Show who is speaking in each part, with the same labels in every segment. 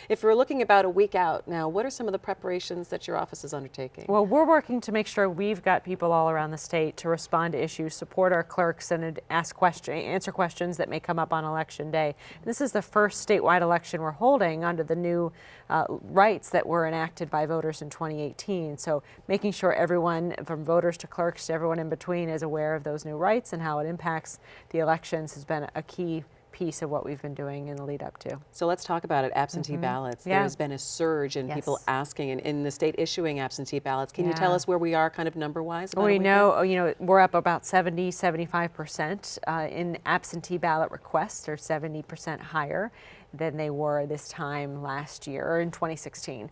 Speaker 1: if we're looking about a week out now, what are some of the preparations that your office is undertaking?
Speaker 2: Well, we're working to make sure we've got people all around the state to respond to issues, support our clerks, and answer questions that may come up on Election Day. This is the first statewide election we're holding under the new rights that were enacted by voters in 2018. So making sure everyone, from voters to clerks to everyone in between, is aware of those new rights and how it impacts the elections has been a key piece of what we've been doing in the lead up to.
Speaker 1: So let's talk about it. Absentee ballots.
Speaker 2: Yeah.
Speaker 1: There has been a surge in people asking and in the state issuing absentee ballots. Can you tell us where we are kind of number wise?
Speaker 2: We know, we're up about 75% in absentee ballot requests, or 70% higher than they were this time last year, or in 2016,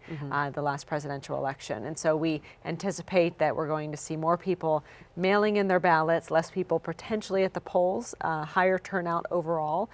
Speaker 2: the last presidential election. And so we anticipate that we're going to see more people mailing in their ballots, less people potentially at the polls, higher turnout overall.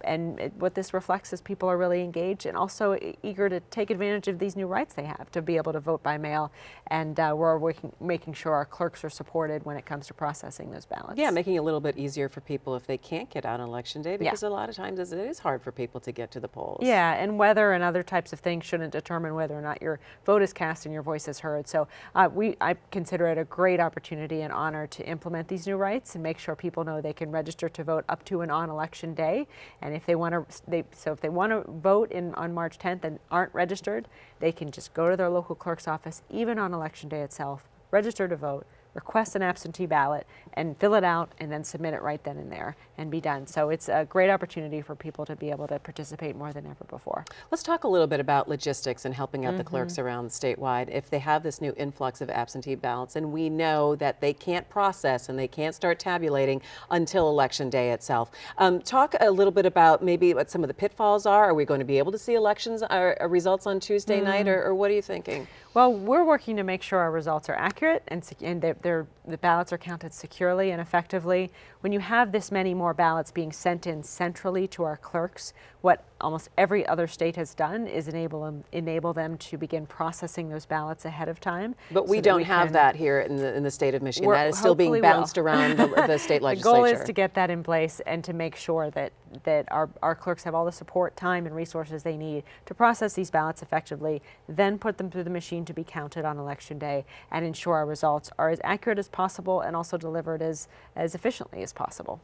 Speaker 2: And what this reflects is people are really engaged and also eager to take advantage of these new rights they have to be able to vote by mail. And we're making sure our clerks are supported when it comes to processing those ballots.
Speaker 1: Yeah, making it a little bit easier for people if they can't get out on Election Day, because a lot of times it is hard for people to get to the polls.
Speaker 2: Yeah, and weather and other types of things shouldn't determine whether or not your vote is cast and your voice is heard. So I consider it a great opportunity and honor to implement these new rights and make sure people know they can register to vote up to and on Election Day. And if they want to vote on March 10th and aren't registered, they can just go to their local clerk's office, even on Election Day itself, register to vote, request an absentee ballot, and fill it out, and then submit it right then and there and be done. So it's a great opportunity for people to be able to participate more than ever before.
Speaker 1: Let's talk a little bit about logistics and helping out the clerks around statewide. If they have this new influx of absentee ballots, and we know that they can't process and they can't start tabulating until Election Day itself. Talk a little bit about maybe what some of the pitfalls are. Are we going to be able to see results on Tuesday night, or what are you thinking?
Speaker 2: Well, we're working to make sure our results are accurate and that the ballots are counted securely and effectively. When you have this many more ballots being sent in centrally to our clerks, what almost every other state has done is enable them to begin processing those ballots ahead of time.
Speaker 1: But we don't have that here in the state of Michigan. That is still being bounced around the state legislature.
Speaker 2: The goal is to get that in place and to make sure that our clerks have all the support, time, and resources they need to process these ballots effectively, then put them through the machine to be counted on Election Day, and ensure our results are as accurate as possible and also delivered as efficiently as possible.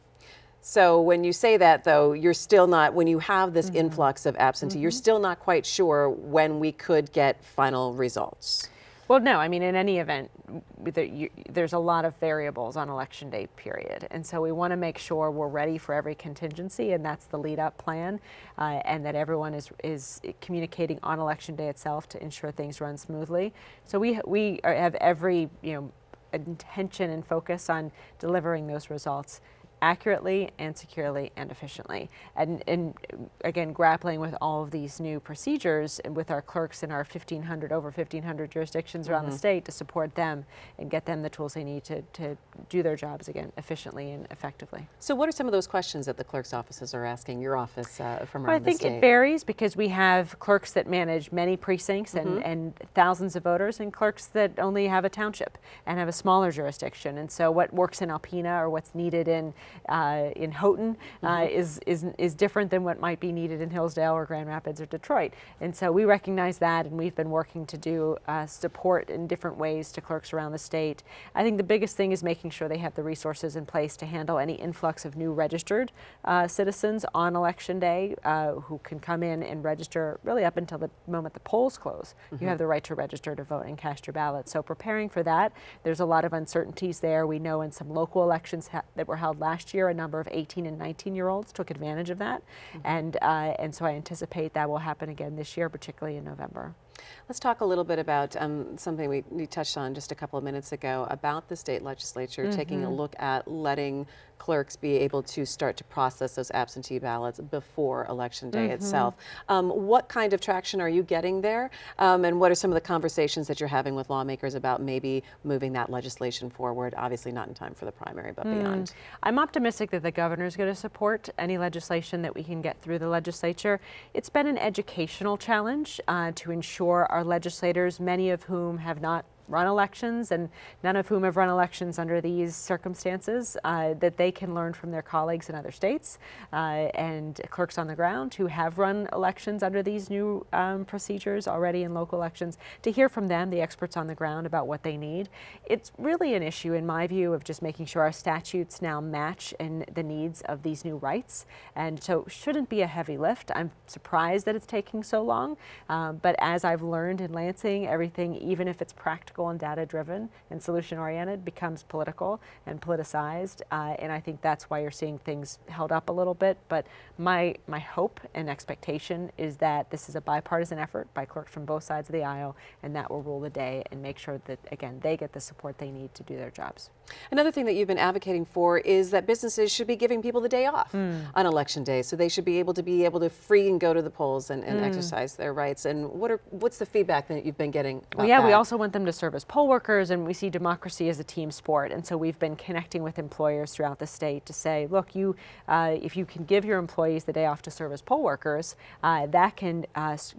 Speaker 1: So when you say that, though, you're still not, when you have this influx of absentee, you're still not quite sure when we could get final results.
Speaker 2: Well, no, I mean, in any event, there's a lot of variables on Election Day period. And so we want to make sure we're ready for every contingency, and that's the lead up plan, and that everyone is communicating on Election Day itself to ensure things run smoothly. So we have every, intention and focus on delivering those results accurately and securely and efficiently. And again, grappling with all of these new procedures and with our clerks in our over 1,500 jurisdictions around the state to support them and get them the tools they need to do their jobs again efficiently and effectively.
Speaker 1: So what are some of those questions that the clerk's offices are asking your office from around
Speaker 2: the state? I think it varies, because we have clerks that manage many precincts and thousands of voters, and clerks that only have a township and have a smaller jurisdiction. And so what works in Alpena or what's needed in Houghton is different than what might be needed in Hillsdale or Grand Rapids or Detroit. And so we recognize that, and we've been working to do support in different ways to clerks around the state. I think the biggest thing is making sure they have the resources in place to handle any influx of new registered citizens on Election Day who can come in and register really up until the moment the polls close. You have the right to register to vote and cast your ballot. So preparing for that, there's a lot of uncertainties there. We know in some local elections that were held last year, a number of 18 and 19-year-olds took advantage of that. And so I anticipate that will happen again this year, particularly in November.
Speaker 1: Let's talk a little bit about something we touched on just a couple of minutes ago about the state legislature taking a look at letting clerks be able to start to process those absentee ballots before Election Day itself. What kind of traction are you getting there? And what are some of the conversations that you're having with lawmakers about maybe moving that legislation forward? Obviously not in time for the primary, but beyond.
Speaker 2: I'm optimistic that the governor is going to support any legislation that we can get through the legislature. It's been an educational challenge to ensure our legislators, many of whom have not run elections, and none of whom have run elections under these circumstances, that they can learn from their colleagues in other states and clerks on the ground who have run elections under these new procedures already in local elections, to hear from them, the experts on the ground, about what they need. It's really an issue, in my view, of just making sure our statutes now match in the needs of these new rights, and so shouldn't be a heavy lift. I'm surprised that it's taking so long, but as I've learned in Lansing, everything, even if it's practical and data-driven and solution-oriented, becomes political and politicized, and I think that's why you're seeing things held up a little bit. But my hope and expectation is that this is a bipartisan effort by clerks from both sides of the aisle, and that will rule the day and make sure that, again, they get the support they need to do their jobs.
Speaker 1: Another thing that you've been advocating for is that businesses should be giving people the day off on election day, so they should be able to free and go to the polls and exercise their rights. And what's the feedback that you've been getting about
Speaker 2: that?
Speaker 1: We
Speaker 2: also want them to serve as poll workers, and we see democracy as a team sport. And so we've been connecting with employers throughout the state to say, look, if you can give your employees the day off to serve as poll workers, that can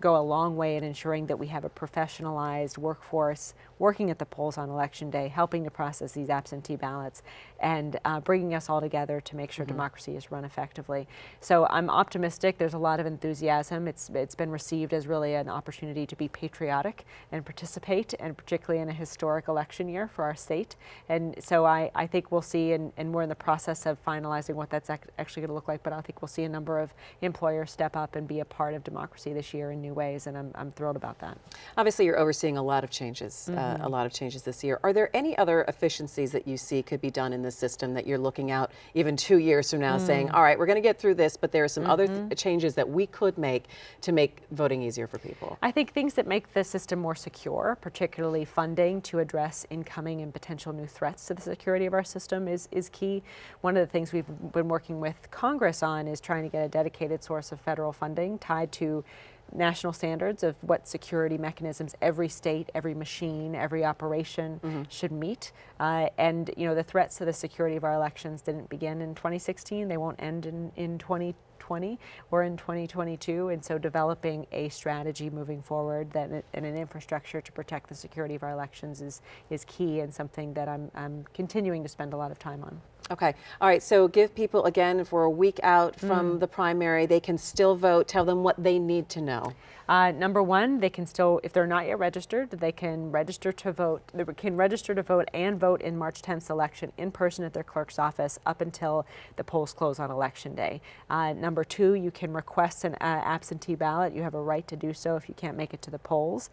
Speaker 2: go a long way in ensuring that we have a professionalized workforce working at the polls on election day, helping to process these absentee ballots, and bringing us all together to make sure democracy is run effectively. So I'm optimistic. There's a lot of enthusiasm. It's been received as really an opportunity to be patriotic and participate, and particularly in a historic election year for our state. And so I think we'll see, and we're in the process of finalizing what that's actually going to look like, but I think we'll see a number of employers step up and be a part of democracy this year in new ways, and I'm thrilled about that.
Speaker 1: Obviously, you're overseeing a lot of changes, this year. Are there any other efficiencies that you see could be done in the system that you're looking out even 2 years from now, saying, all right, we're going to get through this, but there are some other changes that we could make to make voting easier for people?
Speaker 2: I think things that make the system more secure, particularly funding to address incoming and potential new threats to the security of our system, is key. One of the things we've been working with Congress on is trying to get a dedicated source of federal funding tied to national standards of what security mechanisms every state, every machine, every operation should meet. And the threats to the security of our elections didn't begin in 2016. They won't end in 2020 or in 2022. And so developing a strategy moving forward and an infrastructure to protect the security of our elections is key, and something that I'm continuing to spend a lot of time on.
Speaker 1: Okay. All right. So give people, again, if we're a week out from the primary, they can still vote. Tell them what they need to know.
Speaker 2: Number one, they can still, if they're not yet registered, they can register to vote. They can register to vote and vote in March 10th's election in person at their clerk's office up until the polls close on election day. Number two, you can request an absentee ballot. You have a right to do so if you can't make it to the polls.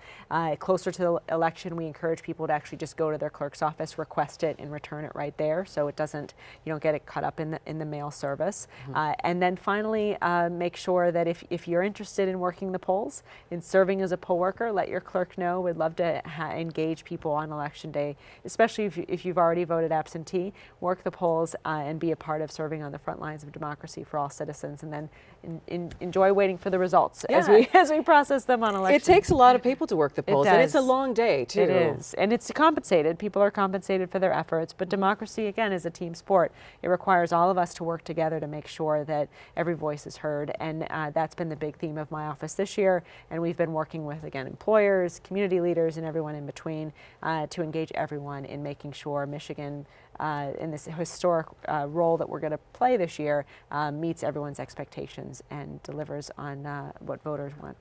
Speaker 2: Closer to the election, we encourage people to actually just go to their clerk's office, request it, and return it right there, so it doesn't, you don't get it cut up in the mail service. And then finally, make sure that if you're interested in working the polls, in serving as a poll worker, let your clerk know. We'd love to engage people on election day, especially if you've already voted absentee. Work the polls and be a part of serving on the front lines of democracy for all citizens, and then enjoy waiting for the results as we process them on election.
Speaker 1: It takes a lot of people to work the polls, and it's a long day too.
Speaker 2: It is, and it's compensated. People are compensated for their efforts, but democracy, again, is a team sport. It requires all of us to work together to make sure that every voice is heard, and that's been the big theme of my office this year. And we've been working with, again, employers, community leaders, and everyone in between to engage everyone in making sure Michigan, in this historic role that we're going to play this year, meets everyone's expectations and delivers on what voters want.